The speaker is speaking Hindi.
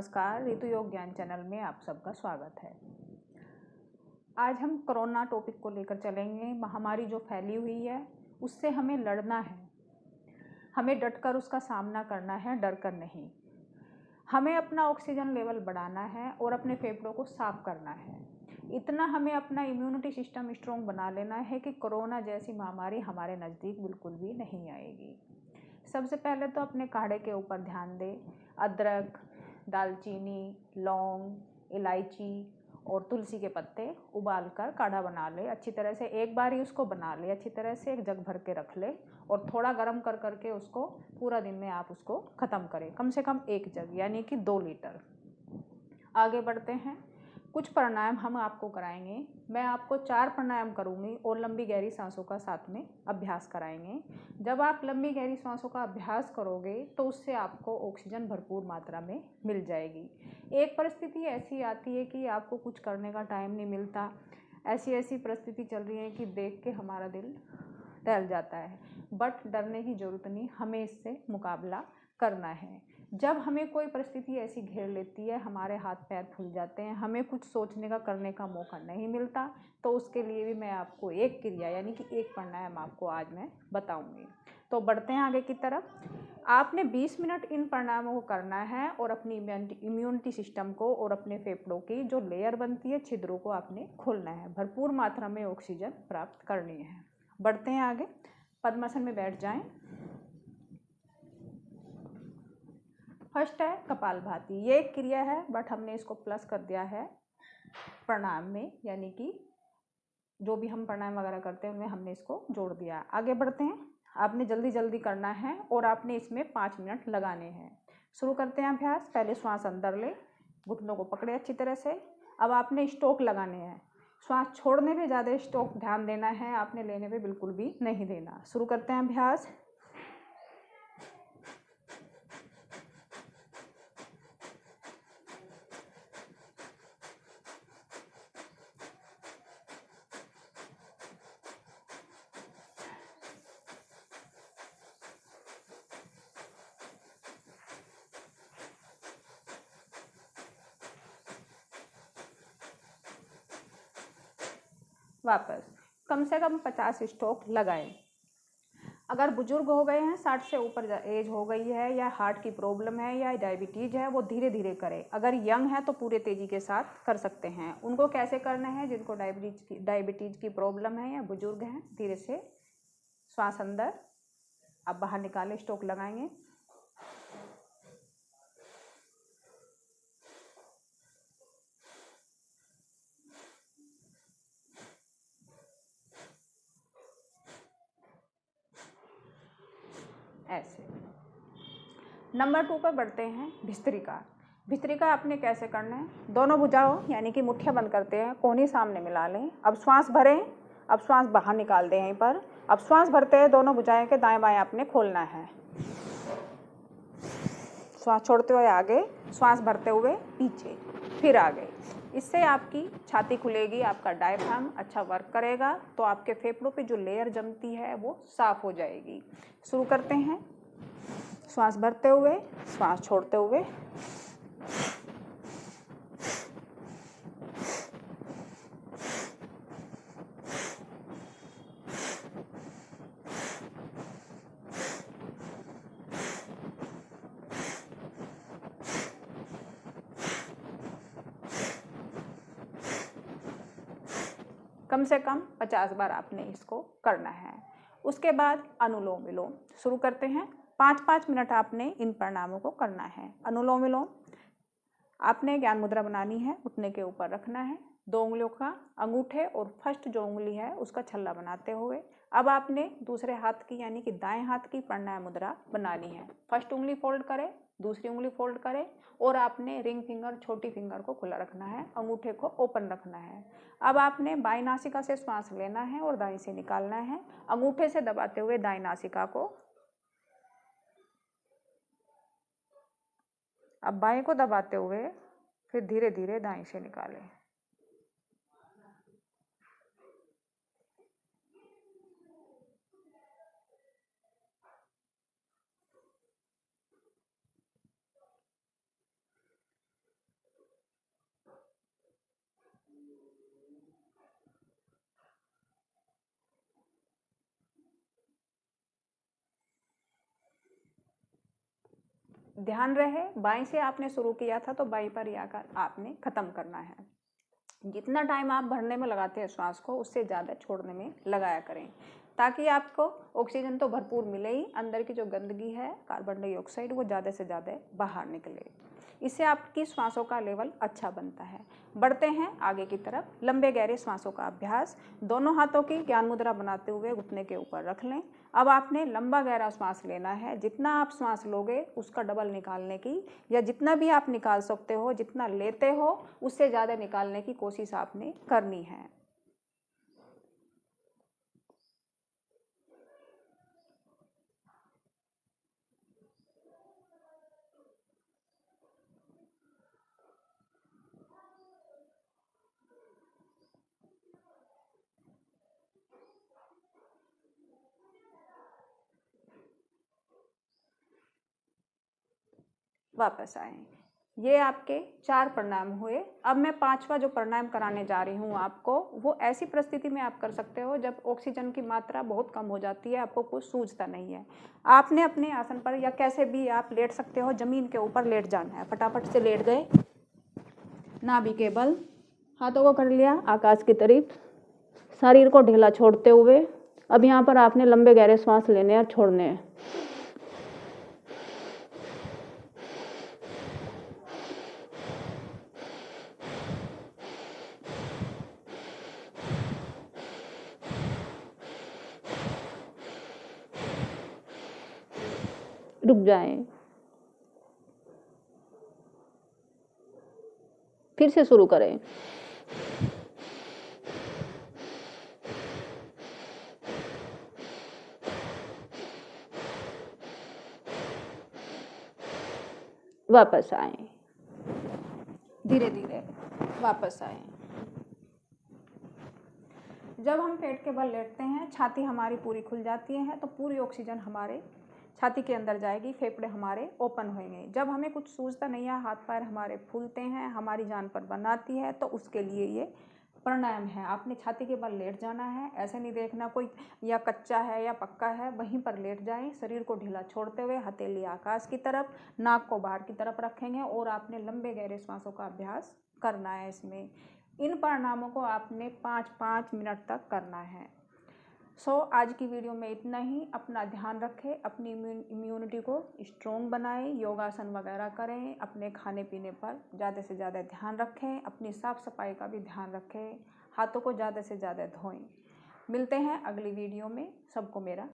नमस्कार, ऋतु योग ज्ञान चैनल में आप सबका स्वागत है। आज हम कोरोना टॉपिक को लेकर चलेंगे। महामारी जो फैली हुई है उससे हमें लड़ना है, हमें डटकर उसका सामना करना है, डर कर नहीं। हमें अपना ऑक्सीजन लेवल बढ़ाना है और अपने फेफड़ों को साफ करना है। इतना हमें अपना इम्यूनिटी सिस्टम स्ट्रॉन्ग बना लेना है कि कोरोना जैसी महामारी हमारे नज़दीक बिल्कुल भी नहीं आएगी। सबसे पहले तो अपने काढ़े के ऊपर ध्यान दें। अदरक, दालचीनी, लौंग, इलायची और तुलसी के पत्ते उबालकर काढ़ा बना ले। अच्छी तरह से एक बार ही उसको बना ले, अच्छी तरह से एक जग भर के रख ले और थोड़ा गर्म कर करके उसको पूरा दिन में आप उसको ख़त्म करें, कम से कम एक जग यानी कि 2 लीटर। आगे बढ़ते हैं। कुछ प्राणायाम हम आपको कराएंगे। मैं आपको 4 प्राणायाम करूंगी और लंबी गहरी सांसों का साथ में अभ्यास कराएंगे। जब आप लंबी गहरी सांसों का अभ्यास करोगे तो उससे आपको ऑक्सीजन भरपूर मात्रा में मिल जाएगी। एक परिस्थिति ऐसी आती है कि आपको कुछ करने का टाइम नहीं मिलता। ऐसी परिस्थिति चल रही है कि देख के हमारा दिल दहल जाता है, बट डरने की ज़रूरत नहीं, हमें इससे मुकाबला करना है। जब हमें कोई परिस्थिति ऐसी घेर लेती है, हमारे हाथ पैर फूल जाते हैं, हमें कुछ सोचने का, करने का मौका नहीं मिलता, तो उसके लिए भी मैं आपको एक क्रिया यानी कि एक प्राणायाम आपको आज मैं बताऊंगी। तो बढ़ते हैं आगे की तरफ। आपने 20 मिनट इन प्राणायामों को करना है और अपनी इम्यूनिटी सिस्टम को और अपने फेफड़ों की जो लेयर बनती है, छिद्रों को आपने खोलना है, भरपूर मात्रा में ऑक्सीजन प्राप्त करनी है। बढ़ते हैं आगे। पद्मासन में बैठ जाएं। फर्स्ट है कपालभाति। ये एक क्रिया है बट हमने इसको प्लस कर दिया है प्राणायाम में, यानी कि जो भी हम प्राणायाम वगैरह करते हैं उनमें हमने इसको जोड़ दिया। आगे बढ़ते हैं। आपने जल्दी जल्दी करना है और आपने इसमें 5 मिनट लगाने हैं। शुरू करते हैं अभ्यास। पहले श्वास अंदर ले, घुटनों को पकड़े अच्छी तरह से। अब आपने स्ट्रोक लगाने हैं। श्वास छोड़ने पे ज़्यादा स्ट्रोक ध्यान देना है, आपने लेने पे बिल्कुल भी नहीं देना। शुरू करते हैं अभ्यास। वापस कम से कम 50 स्ट्रोक लगाएं। अगर बुजुर्ग हो गए हैं, 60 से ऊपर एज हो गई है, या हार्ट की प्रॉब्लम है या डायबिटीज़ है, वो धीरे धीरे करें। अगर यंग है तो पूरे तेज़ी के साथ कर सकते हैं। उनको कैसे करना है जिनको डायबिटीज़ की प्रॉब्लम है या बुजुर्ग हैं। धीरे से श्वास अंदर, अब बाहर निकालें, स्ट्रोक लगाएंगे। ऐसे। नंबर 2 पर बढ़ते हैं भिस्त्रिका। भिस्त्रिका आपने कैसे करना है। दोनों भुजाओं यानी कि मुट्ठियाँ बंद करते हैं, कोहनी सामने मिला लें। अब श्वास भरें, अब श्वास बाहर निकाल दें यहीं पर। अब श्वास भरते हैं, दोनों भुजाएं के दाएं बाएं आपने खोलना है। श्वास छोड़ते हुए आगे, श्वास भरते हुए पीछे, फिर आगे। इससे आपकी छाती खुलेगी, आपका डायफ्राम अच्छा वर्क करेगा, तो आपके फेफड़ों पे जो लेयर जमती है वो साफ हो जाएगी। शुरू करते हैं। श्वास भरते हुए, श्वास छोड़ते हुए। कम से कम 50 बार आपने इसको करना है। उसके बाद अनुलोम विलोम शुरू करते हैं। 5-5 मिनट आपने इन प्राणायामों को करना है। अनुलोम विलोम आपने ज्ञान मुद्रा बनानी है, घुटने के ऊपर रखना है, 2 उंगलियों का अंगूठे और फर्स्ट जो उंगली है उसका छल्ला बनाते हुए। अब आपने दूसरे हाथ की यानी कि दाएं हाथ की प्राणायाम मुद्रा बनानी है। फर्स्ट उंगली फोल्ड करें, दूसरी उंगली फोल्ड करें और आपने रिंग फिंगर, छोटी फिंगर को खुला रखना है, अंगूठे को ओपन रखना है। अब आपने बाईं नासिका से श्वास लेना है और दाईं से निकालना है, अंगूठे से दबाते हुए दाईं नासिका को। अब बाएं को दबाते हुए फिर धीरे धीरे दाईं से निकालें। ध्यान रहे, बाएं से आपने शुरू किया था तो बाएं पर ही आकर आपने ख़त्म करना है। जितना टाइम आप भरने में लगाते हैं श्वास को, उससे ज़्यादा छोड़ने में लगाया करें, ताकि आपको ऑक्सीजन तो भरपूर मिले ही, अंदर की जो गंदगी है कार्बन डाइऑक्साइड वो ज़्यादा से ज़्यादा बाहर निकले। इससे आपकी श्वासों का लेवल अच्छा बनता है। बढ़ते हैं आगे की तरफ। लंबे गहरे श्वासों का अभ्यास। दोनों हाथों की ज्ञान मुद्रा बनाते हुए घुटने के ऊपर रख लें। अब आपने लंबा गहरा श्वास लेना है। जितना आप श्वास लोगे उसका डबल निकालने की, या जितना भी आप निकाल सकते हो, जितना लेते हो उससे ज़्यादा निकालने की कोशिश आपने करनी है। वापस आए। ये आपके 4 प्राणायाम हुए। अब मैं 5वां जो प्राणायाम कराने जा रही हूँ आपको, वो ऐसी परिस्थिति में आप कर सकते हो जब ऑक्सीजन की मात्रा बहुत कम हो जाती है, आपको कुछ सूझता नहीं है। आपने अपने आसन पर या कैसे भी आप लेट सकते हो, ज़मीन के ऊपर लेट जाना है। फटाफट से लेट गए, नाभि के बल, हाथों को कर लिया आकाश की तरफ, शरीर को ढीला छोड़ते हुए। अब यहाँ पर आपने लंबे गहरे श्वास लेने और छोड़ने हैं। रुक जाएं, फिर से शुरू करें। वापस आए, धीरे धीरे वापस आए। जब हम पेट के बल लेटते हैं, छाती हमारी पूरी खुल जाती है, तो पूरी ऑक्सीजन हमारे छाती के अंदर जाएगी, फेफड़े हमारे ओपन होंगे। जब हमें कुछ सूझता नहीं है, हाथ पैर हमारे फूलते हैं, हमारी जान पर बनाती है, तो उसके लिए ये प्राणायाम है। आपने छाती के बल लेट जाना है, ऐसे नहीं देखना कोई या कच्चा है या पक्का है, वहीं पर लेट जाएं। शरीर को ढीला छोड़ते हुए हथेली आकाश की तरफ, नाक को बाहर की तरफ रखेंगे और आपने लंबे गहरे श्वासों का अभ्यास करना है। इसमें इन प्राणायामों को आपने 5-5 मिनट तक करना है। आज की वीडियो में इतना ही। अपना ध्यान रखें, अपनी इम्यूनिटी को स्ट्रॉन्ग बनाएं, योगासन वगैरह करें, अपने खाने पीने पर ज़्यादा से ज़्यादा ध्यान रखें, अपनी साफ़ सफाई का भी ध्यान रखें, हाथों को ज़्यादा से ज़्यादा धोएं। मिलते हैं अगली वीडियो में। सबको मेरा